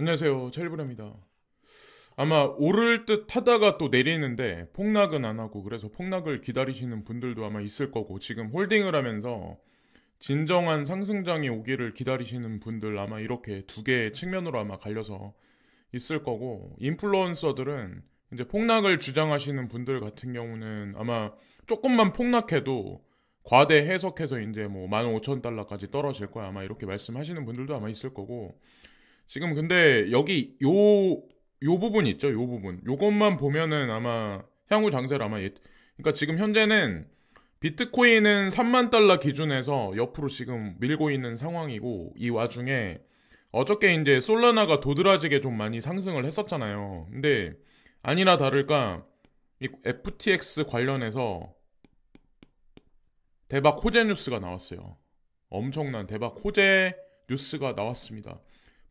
안녕하세요. 첼브레입니다. 아마 오를 듯 하다가 또 내리는데 폭락은 안 하고 그래서 폭락을 기다리시는 분들도 아마 있을 거고 지금 홀딩을 하면서 진정한 상승장이 오기를 기다리시는 분들 아마 이렇게 두 개의 측면으로 아마 갈려서 있을 거고 인플루언서들은 이제 폭락을 주장하시는 분들 같은 경우는 아마 조금만 폭락해도 과대 해석해서 이제 뭐 15,000달러까지 떨어질 거야 아마 이렇게 말씀하시는 분들도 아마 있을 거고 지금 근데 여기 요 부분 있죠? 요 부분. 요것만 보면은 아마 향후 장세를 아마 그러니까 지금 현재는 비트코인은 3만 달러 기준에서 옆으로 지금 밀고 있는 상황이고 이 와중에 어저께 이제 솔라나가 도드라지게 좀 많이 상승을 했었잖아요. 근데 아니나 다를까 이 FTX 관련해서 대박 호재 뉴스가 나왔어요. 엄청난 대박 호재 뉴스가 나왔습니다.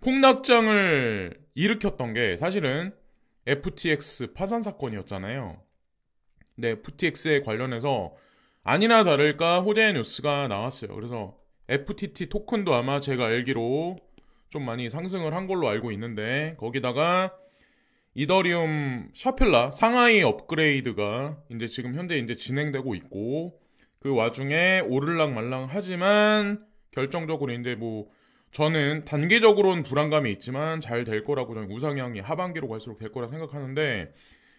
폭락장을 일으켰던 게 사실은 FTX 파산 사건이었잖아요. 근데 FTX에 관련해서 아니나 다를까 호재 뉴스가 나왔어요. 그래서 FTT 토큰도 아마 제가 알기로 좀 많이 상승을 한 걸로 알고 있는데 거기다가 이더리움 샤펠라 상하이 업그레이드가 이제 지금 현재 이제 진행되고 있고 그 와중에 오를락 말랑 하지만 결정적으로 이제 뭐 저는 단기적으로는 불안감이 있지만 잘 될 거라고 저는 우상향이 하반기로 갈수록 될 거라 생각하는데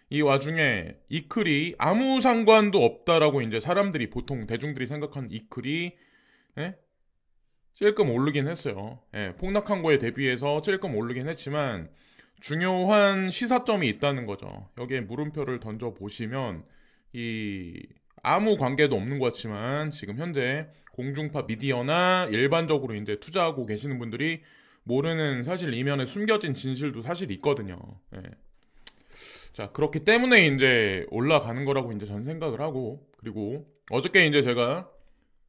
이 와중에 이클이 아무 상관도 없다라고 이제 사람들이 보통 대중들이 생각하는 이클이 예? 찔끔 오르긴 했어요. 예, 폭락한 거에 대비해서 찔끔 오르긴 했지만 중요한 시사점이 있다는 거죠. 여기에 물음표를 던져 보시면 이 아무 관계도 없는 것 같지만 지금 현재 공중파 미디어나 일반적으로 이제 투자하고 계시는 분들이 모르는 사실 이면에 숨겨진 진실도 사실 있거든요. 예. 자, 그렇기 때문에 이제 올라가는 거라고 이제 전 생각을 하고 그리고 어저께 이제 제가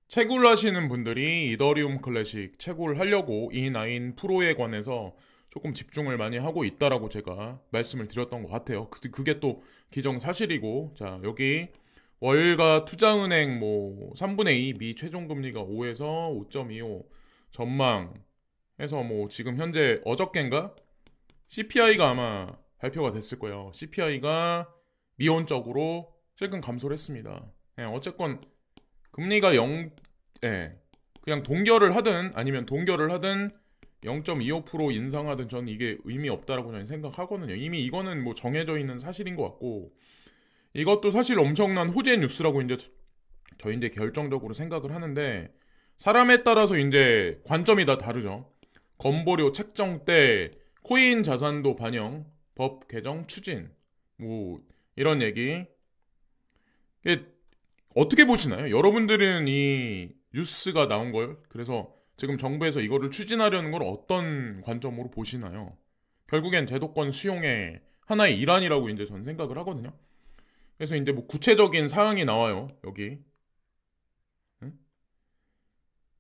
채굴 하시는 분들이 이더리움 클래식 채굴 하려고 E9 프로에 관해서 조금 집중을 많이 하고 있다라고 제가 말씀을 드렸던 것 같아요. 그게 또 기정사실이고 자, 여기 월가 투자은행 뭐 3분의 2 미 최종금리가 5에서 5.25 전망해서 뭐 지금 현재 어저께인가 CPI가 아마 발표가 됐을 거예요. CPI가 미온적으로 최근 감소를 했습니다. 예, 어쨌건 금리가 0, 예, 그냥 동결을 하든 아니면 동결을 하든 0.25% 인상하든 저는 이게 의미 없다라고 저는 생각하거든요. 이미 이거는 뭐 정해져 있는 사실인 것 같고 이것도 사실 엄청난 호재 뉴스라고 이제 저희 이제 결정적으로 생각을 하는데 사람에 따라서 이제 관점이 다 다르죠. 건보료 책정 때 코인 자산도 반영, 법 개정 추진, 뭐 이런 얘기. 이게 어떻게 보시나요? 여러분들은 이 뉴스가 나온 걸 그래서 지금 정부에서 이거를 추진하려는 걸 어떤 관점으로 보시나요? 결국엔 제도권 수용의 하나의 일환이라고 이제 전 생각을 하거든요. 그래서 이제 뭐 구체적인 사항이 나와요. 여기 응?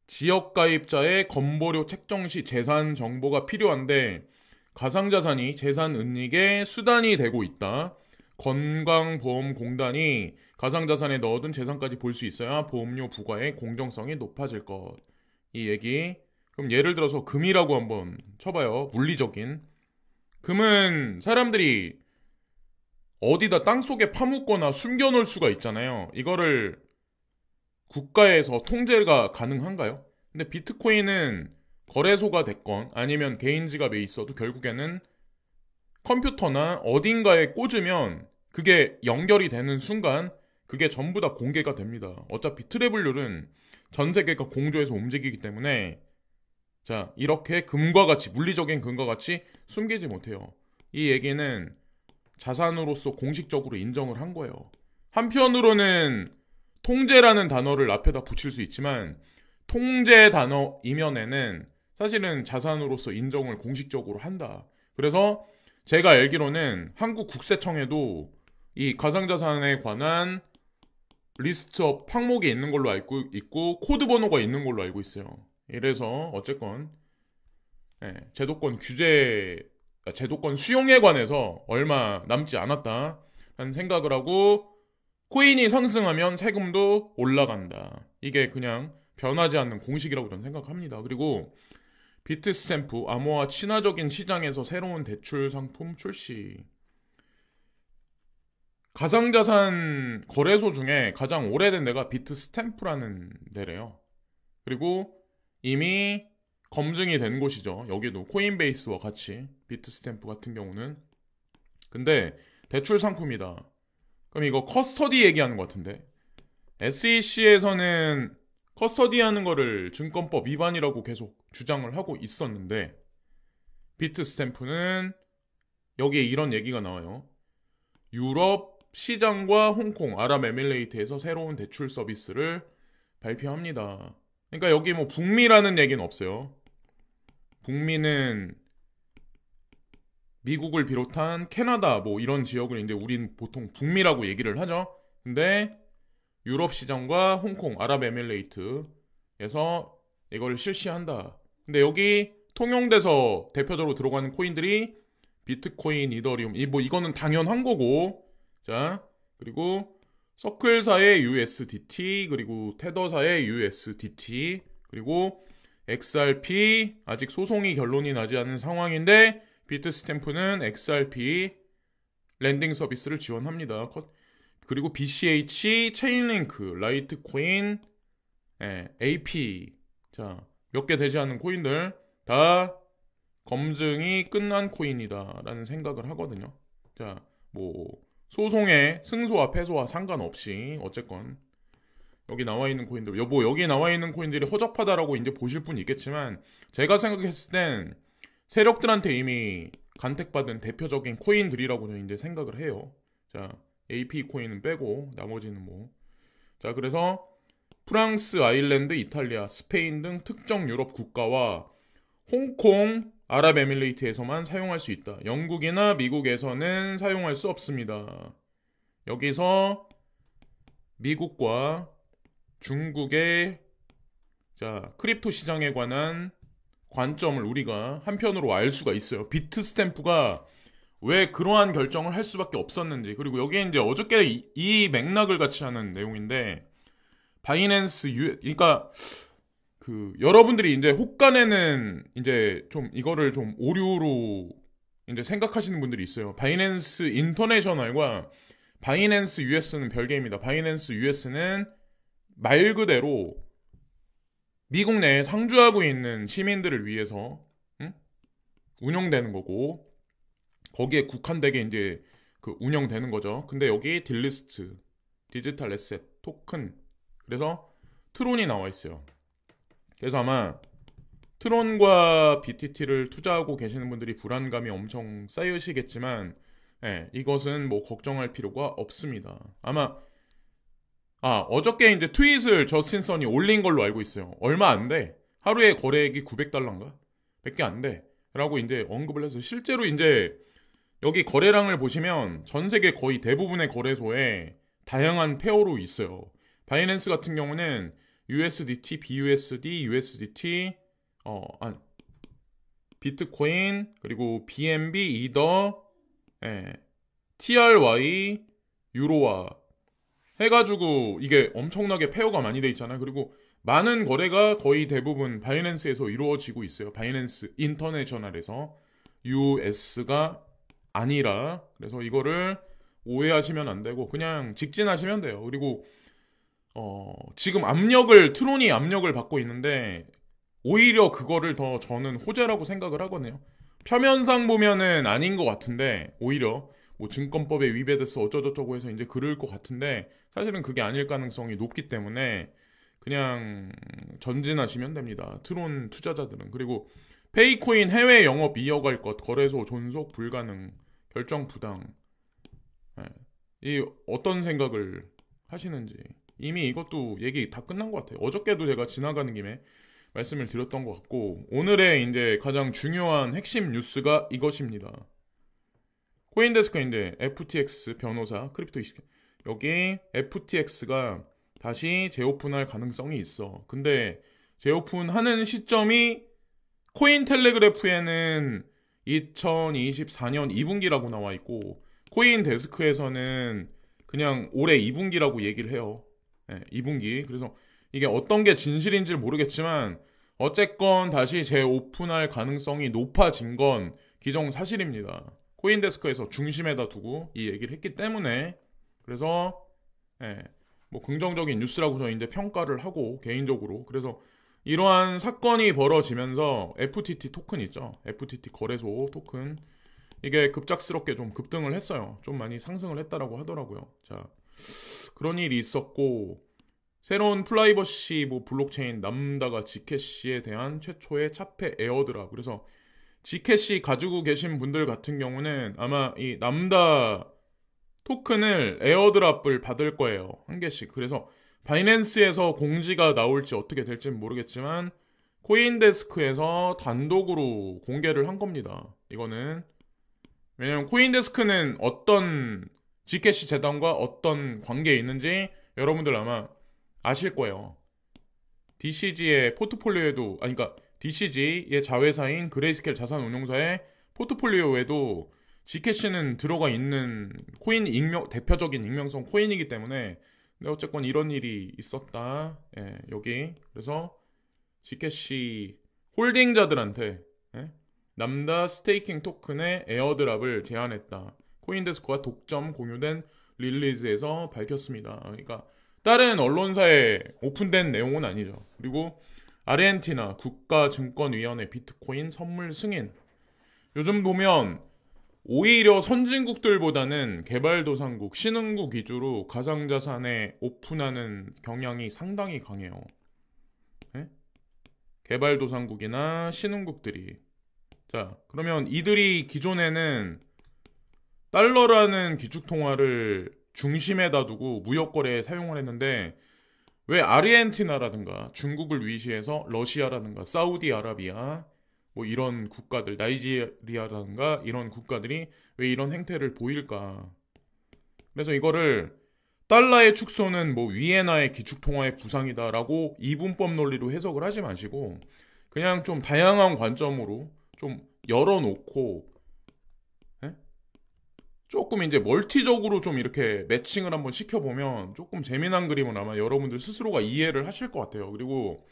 지역 가입자의 건보료 책정 시 재산 정보가 필요한데 가상자산이 재산 은닉의 수단이 되고 있다. 건강보험공단이 가상자산에 넣어둔 재산까지 볼 수 있어야 보험료 부과의 공정성이 높아질 것. 이 얘기. 그럼 예를 들어서 금이라고 한번 쳐봐요. 물리적인. 금은 사람들이 어디다 땅속에 파묻거나 숨겨놓을 수가 있잖아요. 이거를 국가에서 통제가 가능한가요? 근데 비트코인은 거래소가 됐건 아니면 개인 지갑에 있어도 결국에는 컴퓨터나 어딘가에 꽂으면 그게 연결이 되는 순간 그게 전부 다 공개가 됩니다. 어차피 트래블률은 전 세계가 공조해서 움직이기 때문에 자, 이렇게 금과 같이 물리적인 금과 같이 숨기지 못해요. 이 얘기는 자산으로서 공식적으로 인정을 한 거예요. 한편으로는 통제라는 단어를 앞에다 붙일 수 있지만 통제 단어 이면에는 사실은 자산으로서 인정을 공식적으로 한다. 그래서 제가 알기로는 한국 국세청에도 이 가상자산에 관한 리스트업 항목이 있는 걸로 알고 있고 코드 번호가 있는 걸로 알고 있어요. 이래서 어쨌건 제도권 규제 제도권 수용에 관해서 얼마 남지 않았다 하는 생각을 하고 코인이 상승하면 세금도 올라간다. 이게 그냥 변하지 않는 공식이라고 저는 생각합니다. 그리고 비트스탬프 암호화 친화적인 시장에서 새로운 대출 상품 출시. 가상자산 거래소 중에 가장 오래된 데가 비트스탬프라는 데래요. 그리고 이미 검증이 된 곳이죠. 여기도 코인베이스와 같이 비트스탬프 같은 경우는. 근데 대출 상품이다. 그럼 이거 커스터디 얘기하는 것 같은데. SEC에서는 커스터디하는 거를 증권법 위반이라고 계속 주장을 하고 있었는데 비트스탬프는 여기에 이런 얘기가 나와요. 유럽 시장과 홍콩, 아랍에미레이트에서 새로운 대출 서비스를 발표합니다. 그러니까 여기 뭐 북미라는 얘기는 없어요. 북미는 미국을 비롯한 캐나다 뭐 이런 지역을 이제 우린 보통 북미라고 얘기를 하죠. 근데 유럽 시장과 홍콩, 아랍에미레이트에서 이걸 실시한다. 근데 여기 통용돼서 대표적으로 들어가는 코인들이 비트코인, 이더리움, 이거는 당연한 거고. 자, 그리고 서클사의 USDT, 그리고 테더사의 USDT, 그리고 XRP, 아직 소송이 결론이 나지 않은 상황인데 비트스탬프는 XRP 랜딩 서비스를 지원합니다. 그리고 BCH, 체인링크, 라이트코인, AP, 자, 몇 개 되지 않는 코인들 다 검증이 끝난 코인이다라는 생각을 하거든요. 자, 뭐 소송의 승소와 패소와 상관없이 어쨌건 여기 나와 있는 코인들, 여기 나와 있는 코인들이 허접하다라고 이제 보실 분 있겠지만 제가 생각했을 땐 세력들한테 이미 간택받은 대표적인 코인들이라고 저는 이제 생각을 해요. 자, AP 코인은 빼고 나머지는 뭐. 자, 그래서 프랑스, 아일랜드, 이탈리아, 스페인 등 특정 유럽 국가와 홍콩, 아랍에미레이트에서만 사용할 수 있다. 영국이나 미국에서는 사용할 수 없습니다. 여기서 미국과 중국의 크립토 시장에 관한 관점을 우리가 한편으로 알 수가 있어요. 비트스탬프가 왜 그러한 결정을 할 수밖에 없었는지. 그리고 여기에 이제 어저께 이 맥락을 같이 하는 내용인데 바이낸스 그러니까 여러분들이 이제 혹간에는 이제 좀 이거를 좀 오류로 이제 생각하시는 분들이 있어요. 바이낸스 인터내셔널과 바이낸스 US는 별개입니다. 바이낸스 US는 말 그대로 미국 내에 상주하고 있는 시민들을 위해서 운영되는 거고 거기에 국한되게 이제 운영되는 거죠. 근데 여기 딜리스트, 디지털 에셋, 토큰, 그래서 트론이 나와 있어요. 그래서 아마 트론과 BTT를 투자하고 계시는 분들이 불안감이 엄청 쌓이시겠지만 이것은 뭐 걱정할 필요가 없습니다. 아마 어저께 이제 트윗을 저스틴 선이 올린 걸로 알고 있어요. 얼마 안 돼. 하루에 거래액이 $900인가? 100개 안 돼. 라고 이제 언급을 해서 실제로 이제 여기 거래량을 보시면 전 세계 거의 대부분의 거래소에 다양한 페어로 있어요. 바이낸스 같은 경우는 USDT, BUSD, USDT, 비트코인, 그리고 BNB, 이더, TRY, 유로화 해가지고 이게 엄청나게 페어가 많이 돼 있잖아요. 그리고 많은 거래가 거의 대부분 바이낸스에서 이루어지고 있어요. 바이낸스 인터내셔널에서 US가 아니라. 그래서 이거를 오해하시면 안 되고 그냥 직진하시면 돼요. 그리고 지금 트론이 압력을 받고 있는데 오히려 그거를 더 저는 호재라고 생각을 하거든요. 표면상 보면은 아닌 것 같은데 오히려 뭐 증권법에 위배돼서 어쩌고저쩌고 해서 이제 그럴 것 같은데 사실은 그게 아닐 가능성이 높기 때문에 그냥 전진하시면 됩니다. 트론 투자자들은. 그리고 페이코인 해외 영업 이어갈 것, 거래소 존속 불가능, 결정 부당. 이 어떤 생각을 하시는지. 이미 이것도 얘기 다 끝난 것 같아요. 어저께도 제가 지나가는 김에 말씀을 드렸던 것 같고 오늘의 이제 가장 중요한 핵심 뉴스가 이것입니다. 코인데스크인데 FTX 변호사 크립토 이슈 여기 FTX가 다시 재오픈할 가능성이 있어. 근데 재오픈하는 시점이 코인텔레그래프에는 2024년 2분기라고 나와 있고 코인데스크에서는 그냥 올해 2분기라고 얘기를 해요. 2분기. 그래서 이게 어떤 게 진실인지 모르겠지만 어쨌건 다시 재오픈할 가능성이 높아진 건 기정사실입니다. 코인데스크에서 중심에다 두고 이 얘기를 했기 때문에 그래서 뭐 긍정적인 뉴스라고 저는 이제 평가를 하고 개인적으로 그래서 이러한 사건이 벌어지면서 FTT 토큰 있죠. FTT 거래소 토큰 이게 급작스럽게 좀 급등을 했어요. 좀 많이 상승을 했다라고 하더라고요. 자, 그런 일이 있었고 새로운 프라이버시 뭐 블록체인 남다가 지캐시에 대한 최초의 차폐 에어드랍. 그래서 지캐시 가지고 계신 분들 같은 경우는 아마 이 남다 토큰을 에어드랍을 받을 거예요. 한 개씩. 그래서 바이낸스에서 공지가 나올지 어떻게 될지는 모르겠지만 코인데스크에서 단독으로 공개를 한 겁니다. 이거는 왜냐면 코인데스크는 어떤 지캐시 재단과 어떤 관계에 있는지 여러분들 아마 아실 거예요. DCG의 포트폴리오에도 그러니까 DCG의 자회사인 그레이스케일 자산운용사의 포트폴리오에도 지캐시는 들어가 있는 코인 대표적인 익명성 코인이기 때문에 근데 어쨌건 이런 일이 있었다. 여기 그래서 지캐시 홀딩자들한테 남다 스테이킹 토큰의 에어드랍을 제안했다. 코인데스크와 독점 공유된 릴리즈에서 밝혔습니다. 그러니까 다른 언론사에 오픈된 내용은 아니죠. 그리고 아르헨티나 국가증권위원회 비트코인 선물 승인. 요즘 보면 오히려 선진국들보다는 개발도상국, 신흥국 위주로 가상자산에 오픈하는 경향이 상당히 강해요. 개발도상국이나 신흥국들이. 자, 그러면 이들이 기존에는 달러라는 기축통화를 중심에다 두고 무역거래에 사용을 했는데 왜 아르헨티나라든가 중국을 위시해서 러시아라든가 사우디아라비아 뭐 이런 국가들 나이지리아라든가 이런 국가들이 왜 이런 행태를 보일까? 그래서 이거를 달러의 축소는 뭐 위에나의 기축통화의 부상이다라고 이분법 논리로 해석을 하지 마시고 그냥 좀 다양한 관점으로 좀 열어놓고 조금 이제 멀티적으로 좀 이렇게 매칭을 한번 시켜보면 조금 재미난 그림은 아마 여러분들 스스로가 이해를 하실 것 같아요. 그리고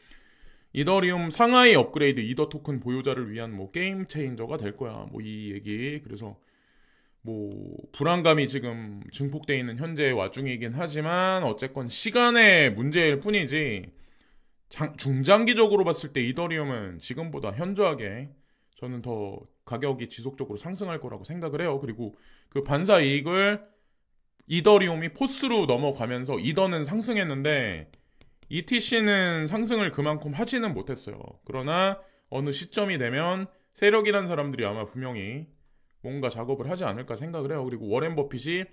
이더리움 상하이 업그레이드 이더 토큰 보유자를 위한 뭐 게임 체인저가 될 거야. 뭐 이 얘기. 그래서 뭐 불안감이 지금 증폭돼 있는 현재 와중이긴 하지만 어쨌건 시간의 문제일 뿐이지 중장기적으로 봤을 때 이더리움은 지금보다 현저하게 저는 더 가격이 지속적으로 상승할 거라고 생각을 해요. 그리고 그 반사 이익을 이더리움이 포스로 넘어가면서 이더는 상승했는데 ETC는 상승을 그만큼 하지는 못했어요. 그러나 어느 시점이 되면 세력이란 사람들이 아마 분명히 뭔가 작업을 하지 않을까 생각을 해요. 그리고 워렌 버핏이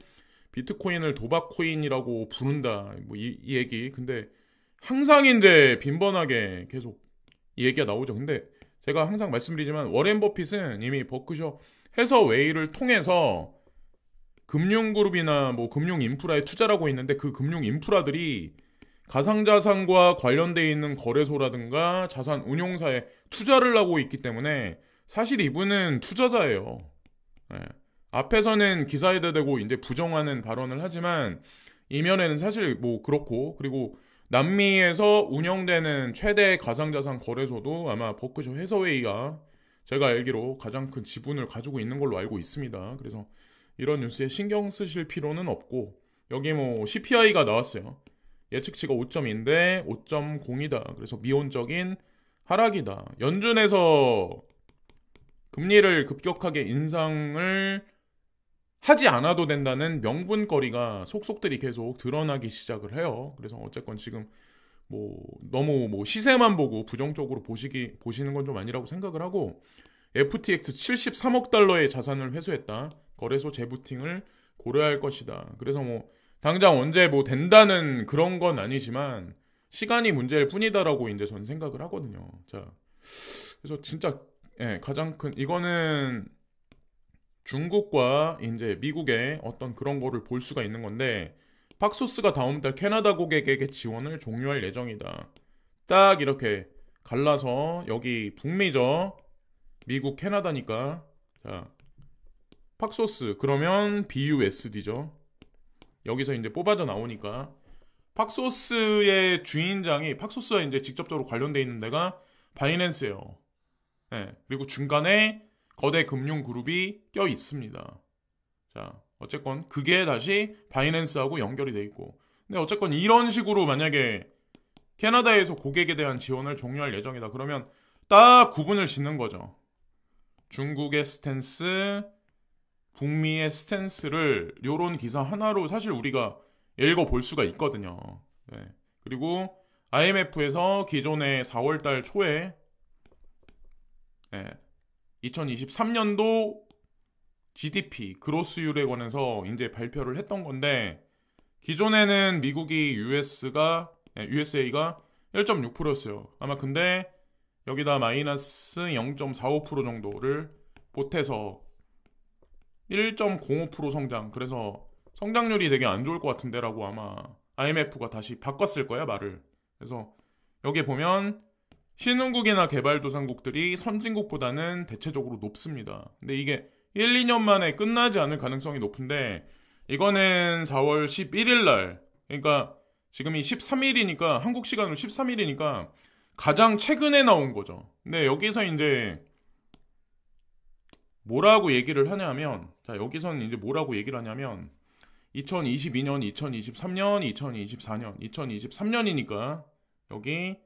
비트코인을 도박코인이라고 부른다. 뭐 이 얘기. 근데 항상 이제 빈번하게 계속 이 얘기가 나오죠. 근데 제가 항상 말씀드리지만 워렌 버핏은 이미 버크셔 해서웨이를 통해서 금융그룹이나 뭐 금융 인프라에 투자를 하고 있는데 그 금융 인프라들이 가상자산과 관련되어 있는 거래소라든가 자산 운용사에 투자를 하고 있기 때문에 사실 이분은 투자자예요. 앞에서는 기사에다 대고 이제 부정하는 발언을 하지만 이면에는 사실 뭐 그렇고 그리고 남미에서 운영되는 최대 가상자산 거래소도 아마 버크셔 해서웨이가 제가 알기로 가장 큰 지분을 가지고 있는 걸로 알고 있습니다. 그래서 이런 뉴스에 신경 쓰실 필요는 없고 여기 뭐 CPI가 나왔어요. 예측치가 5.2인데 5.0이다. 그래서 미온적인 하락이다. 연준에서 금리를 급격하게 인상을 하지 않아도 된다는 명분거리가 속속들이 계속 드러나기 시작을 해요. 그래서 어쨌건 지금 뭐 너무 뭐 시세만 보고 부정적으로 보시는 건 좀 아니라고 생각을 하고 FTX 73억 달러의 자산을 회수했다. 거래소 재부팅을 고려할 것이다. 그래서 뭐 당장 언제 뭐 된다는 그런 건 아니지만 시간이 문제일 뿐이다라고 이제 저는 생각을 하거든요. 자, 그래서 진짜 가장 큰 이거는 중국과 이제 미국의 어떤 그런 거를 볼 수가 있는 건데 팍소스가 다음 달 캐나다 고객에게 지원을 종료할 예정이다. 딱 이렇게 갈라서 여기 북미죠. 미국 캐나다니까. 자, 팍소스 그러면 BUSD죠. 여기서 이제 뽑아져 나오니까 팍소스의 주인장이 팍소스와 이제 직접적으로 관련돼 있는 데가 바이낸스예요. 네, 그리고 중간에 거대 금융 그룹이 껴 있습니다. 자, 어쨌건 그게 다시 바이낸스하고 연결이 돼 있고. 근데 어쨌건 이런 식으로 만약에 캐나다에서 고객에 대한 지원을 종료할 예정이다. 그러면 딱 구분을 짓는 거죠. 중국의 스탠스, 북미의 스탠스를 요런 기사 하나로 사실 우리가 읽어볼 수가 있거든요. 네. 그리고 IMF에서 기존의 4월달 초에 2023년도 GDP 그로스율에 관해서 이제 발표를 했던 건데 기존에는 미국이 USA가 1.6%였어요. 아마 근데 여기다 마이너스 0.45% 정도를 보태서 1.05% 성장. 그래서 성장률이 되게 안 좋을 것 같은데라고 아마 IMF가 다시 바꿨을 거야, 말을. 그래서 여기 보면 신흥국이나 개발도상국들이 선진국보다는 대체적으로 높습니다. 근데 이게 1, 2년 만에 끝나지 않을 가능성이 높은데 이거는 4월 11일 날, 그러니까 지금이 13일이니까 한국 시간으로 13일이니까 가장 최근에 나온 거죠. 근데 여기서 이제 뭐라고 얘기를 하냐면, 자, 여기서는 이제 뭐라고 얘기를 하냐면 2022년, 2023년, 2024년, 2023년이니까 여기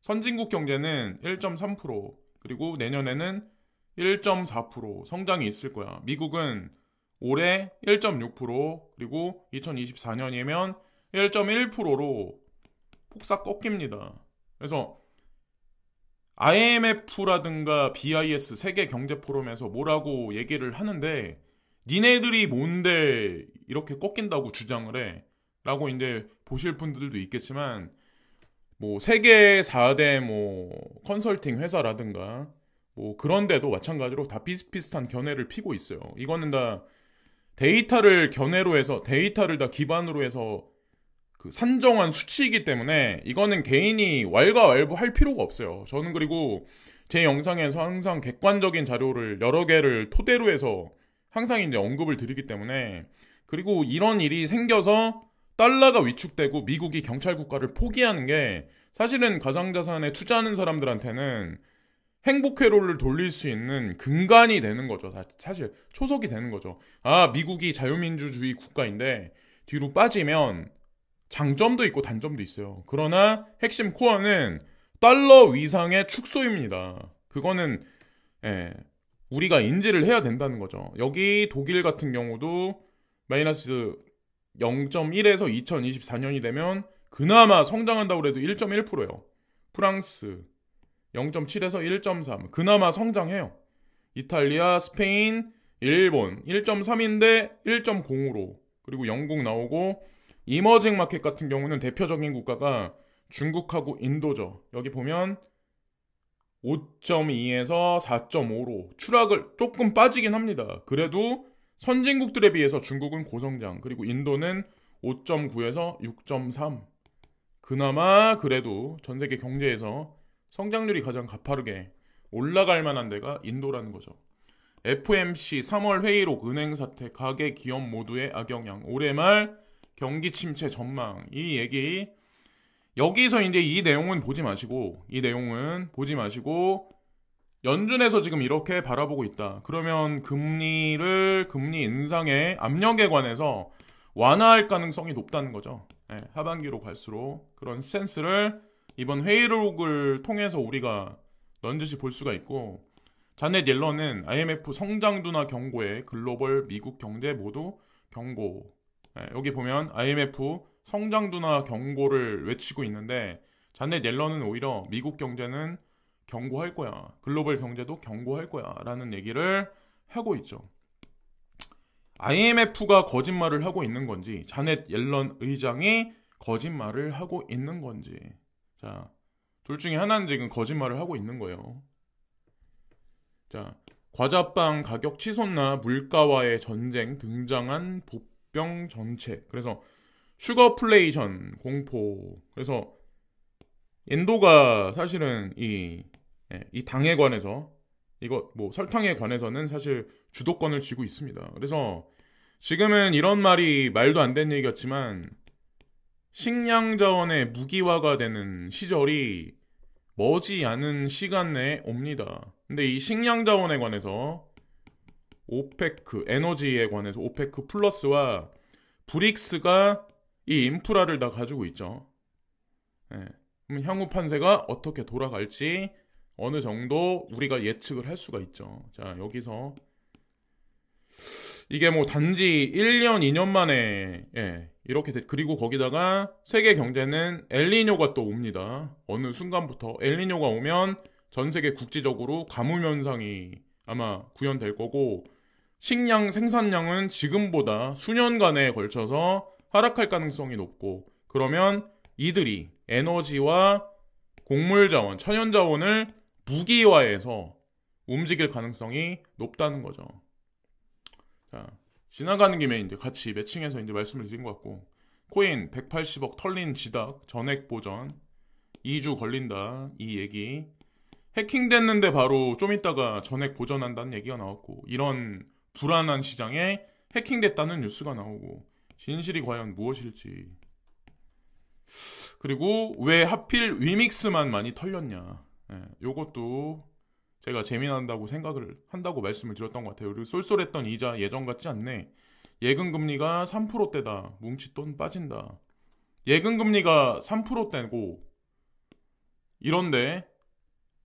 선진국 경제는 1.3%, 그리고 내년에는 1.4% 성장이 있을 거야. 미국은 올해 1.6%, 그리고 2024년이면 1.1%로 폭삭 꺾입니다. 그래서 IMF라든가 BIS 세계경제포럼에서 뭐라고 얘기를 하는데 니네들이 뭔데 이렇게 꺾인다고 주장을 해? 라고 이제 보실 분들도 있겠지만 뭐 세계 4대 뭐 컨설팅 회사라든가 뭐 그런데도 마찬가지로 다 비슷비슷한 견해를 피고 있어요. 이거는 다 데이터를 견해로 해서 데이터를 다 기반으로 해서 그 산정한 수치이기 때문에 이거는 개인이 왈가왈부할 필요가 없어요. 저는 그리고 제 영상에서 항상 객관적인 자료를 여러 개를 토대로 해서 항상 이제 언급을 드리기 때문에, 그리고 이런 일이 생겨서 달러가 위축되고 미국이 경찰 국가를 포기하는 게 사실은 가상자산에 투자하는 사람들한테는 행복 회로를 돌릴 수 있는 근간이 되는 거죠. 사실 초석이 되는 거죠. 아, 미국이 자유민주주의 국가인데 뒤로 빠지면 장점도 있고 단점도 있어요. 그러나 핵심 코어는 달러 위상의 축소입니다. 그거는 우리가 인지를 해야 된다는 거죠. 여기 독일 같은 경우도 마이너스 0.1에서 2024년이 되면 그나마 성장한다고 해도 1.1%예요. 프랑스 0.7에서 1.3 그나마 성장해요. 이탈리아, 스페인, 일본 1.3인데 1.0으로, 그리고 영국 나오고, 이머징 마켓 같은 경우는 대표적인 국가가 중국하고 인도죠. 여기 보면 5.2에서 4.5로 추락을 조금 빠지긴 합니다. 그래도 선진국들에 비해서 중국은 고성장, 그리고 인도는 5.9에서 6.3. 그나마 그래도 전 세계 경제에서 성장률이 가장 가파르게 올라갈 만한 데가 인도라는 거죠. FMC 3월 회의록 은행 사태, 가계 기업 모두의 악영향, 올해 말 경기 침체 전망, 이 얘기 여기서 이제 이 내용은 보지 마시고 연준에서 지금 이렇게 바라보고 있다. 그러면 금리 인상의 압력에 관해서 완화할 가능성이 높다는 거죠. 하반기로 갈수록 그런 스탠스를 이번 회의록을 통해서 우리가 넌지시 볼 수가 있고, 자넷 옐런은 IMF 성장 둔화 경고에 글로벌 미국 경제 모두 경고. 여기 보면 IMF 성장 둔화 경고를 외치고 있는데 자넷 옐런은 오히려 미국 경제는 경고할 거야, 글로벌 경제도 경고할 거야 라는 얘기를 하고 있죠. IMF가 거짓말을 하고 있는 건지 자넷 옐런 의장이 거짓말을 하고 있는 건지, 자, 둘 중에 하나는 지금 거짓말을 하고 있는 거예요. 자, 과자빵 가격 치솟나 물가와의 전쟁 등장한 보병 정책. 그래서 슈거플레이션 공포. 그래서 인도가 사실은 이 당에 관해서, 이거 뭐 설탕에 관해서는 사실 주도권을 쥐고 있습니다. 그래서 지금은 이런 말도 안 되는 얘기였지만 식량 자원의 무기화가 되는 시절이 머지않은 시간 내에 옵니다. 근데 이 식량 자원에 관해서 오페크, 에너지에 관해서 오페크 플러스와 브릭스가 이 인프라를 다 가지고 있죠. 예. 그럼 향후 판세가 어떻게 돌아갈지 어느 정도 우리가 예측을 할 수가 있죠. 자, 여기서 이게 뭐 단지 1년, 2년 만에 이렇게 그리고 거기다가 세계 경제는 엘니뇨가 또 옵니다. 어느 순간부터 엘니뇨가 오면 전 세계 국지적으로 가뭄 현상이 아마 구현될 거고 식량 생산량은 지금보다 수년간에 걸쳐서 하락할 가능성이 높고 그러면 이들이 에너지와 곡물자원, 천연자원을 무기화해서 움직일 가능성이 높다는 거죠. 자, 지나가는 김에 이제 같이 매칭해서 이제 말씀을 드린 것 같고 코인 180억 털린 지닥 전액 보전 2주 걸린다 이 얘기 해킹됐는데 바로 좀 있다가 전액 보전한다는 얘기가 나왔고 이런 불안한 시장에 해킹됐다는 뉴스가 나오고 진실이 과연 무엇일지 그리고 왜 하필 위믹스만 많이 털렸냐 요것도 제가 재미난다고 생각을 한다고 말씀을 드렸던 것 같아요. 그리고 쏠쏠했던 이자 예전 같지 않네. 예금금리가 3%대다. 뭉칫돈 빠진다. 예금금리가 3%대고 이런데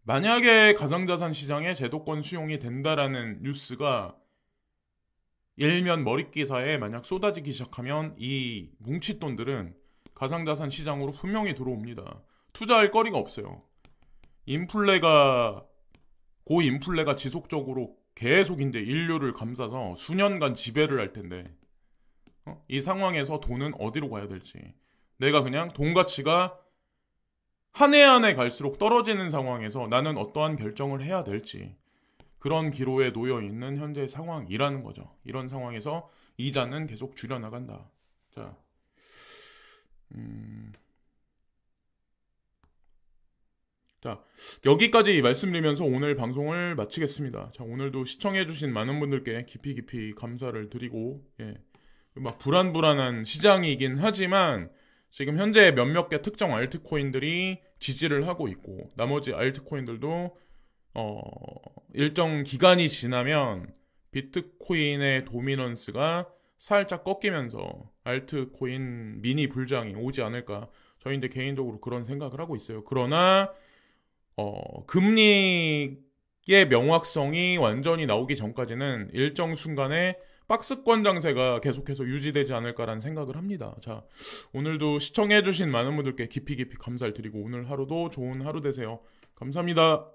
만약에 가상자산 시장에 제도권 수용이 된다라는 뉴스가 일면 머릿기사에 만약 쏟아지기 시작하면 이 뭉칫돈들은 가상자산 시장으로 분명히 들어옵니다. 투자할 거리가 없어요. 고인플레가 지속적으로 계속 이제 인류를 감싸서 수년간 지배를 할 텐데 이 상황에서 돈은 어디로 가야 될지 내가 그냥 돈 가치가 한 해 한 해 갈수록 떨어지는 상황에서 나는 어떠한 결정을 해야 될지 그런 기로에 놓여 있는 현재 상황이라는 거죠. 이런 상황에서 이자는 계속 줄여나간다. 자, 자, 여기까지 말씀드리면서 오늘 방송을 마치겠습니다. 자, 오늘도 시청해주신 많은 분들께 깊이 감사를 드리고, 막 불안한 시장이긴 하지만, 지금 현재 몇몇 개 특정 알트코인들이 지지를 하고 있고, 나머지 알트코인들도, 일정 기간이 지나면 비트코인의 도미넌스가 살짝 꺾이면서 알트코인 미니 불장이 오지 않을까. 저희 이제 개인적으로 그런 생각을 하고 있어요. 그러나, 금리의 명확성이 완전히 나오기 전까지는 일정 순간에 박스권 장세가 계속해서 유지되지 않을까라는 생각을 합니다. 자, 오늘도 시청해주신 많은 분들께 깊이 감사를 드리고 오늘 하루도 좋은 하루 되세요. 감사합니다.